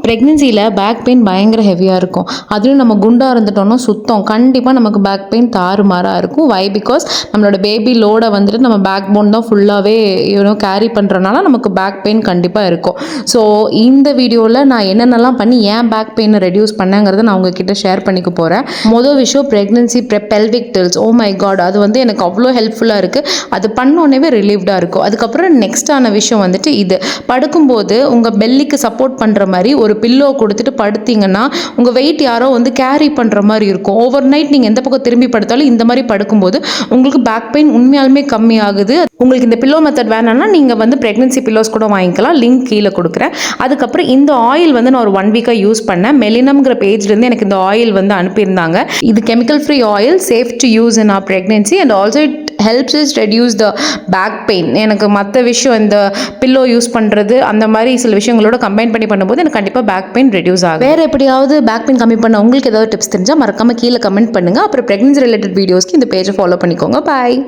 ப்ரெக்னென்சியில் back pain பயங்கர ஹெவியாக இருக்கும். அதுவும் நம்ம குண்டாக இருந்துட்டோம்னா சுத்தம் கண்டிப்பாக நமக்கு பேக் பெயின் தாறுமாறாக இருக்கும். வை பிகாஸ் நம்மளோட பேபி லோடை வந்துட்டு நம்ம பேக் போன் தான் ஃபுல்லாகவே கேரி பண்ணுறனால நமக்கு பேக் பெயின் கண்டிப்பாக இருக்கும். ஸோ இந்த வீடியோவில் நான் என்னென்னலாம் பண்ணி ஏன் பேக் பெயினை ரெடியூஸ் பண்ணேங்கிறத நான் உங்ககிட்ட ஷேர் பண்ணிக்க போகிறேன். மொதல் விஷயம் pregnancy pelvic tilts. Oh my God, அது வந்து எனக்கு அவ்வளோ ஹெல்ப்ஃபுல்லாக இருக்குது. அது பண்ணோன்னே ரிலீவ்டாக இருக்கும். அதுக்கப்புறம் நெக்ஸ்டான விஷயம் வந்துட்டு இது படுக்கும்போது உங்கள் பெல்லிக்கு சப்போர்ட் பண்ணுற மாதிரி ஒரு பில்லோ கொடுத்துட்டு படுத்தீங்கன்னா உங்கள் வெயிட் யாரோ வந்து கேரி பண்ணுற மாதிரி இருக்கும். ஓவர் நைட் நீங்கள் எந்த பக்கம் திரும்பி படுத்தாலும் இந்த மாதிரி படுக்கும்போது உங்களுக்கு பேக் பெயின் உண்மையாலுமே கம்மி ஆகுது. உங்களுக்கு இந்த பில்லோ மெத்தட் வேணும்னா நீங்கள் வந்து ப்ரெக்னென்சி பில்லோஸ் கூட வாங்கிக்கலாம். லிங்க் கீழே கொடுக்குறேன். அதுக்கப்புறம் இந்த ஆயில் வந்து நான் ஒரு 1 வீக்காக யூஸ் பண்ணேன். மெலினம்ங்கிற பேஜ்லேருந்து எனக்கு இந்த ஆயில் வந்து அனுப்பியிருந்தாங்க. இது chemical free oil, safe to use in our pregnancy and also it helps is reduce the back pain. எனக்கு மற்ற விஷயம் இந்த பில்லோ யூஸ் பண்ணுறது அந்த மாதிரி சில விஷயங்களோட கம்பைன் பண்ணி பண்ணும்போது எனக்கு கண்டிப்பாக பேக் பெயின் ரெடியூஸ் ஆகும். வேறு எப்படியாவது பேக் பெயின் கம்மி பண்ண உங்களுக்கு ஏதாவது டிப்ஸ் தெரிஞ்சால் மறக்காமல் கீழே கமெண்ட் பண்ணுங்கள். அப்புறம் ப்ரெக்னென்சி ரிலேட்டட் வீடியோஸ்க்கு இந்த பேஜை ஃபாலோ பண்ணிக்கோங்க. பாய்.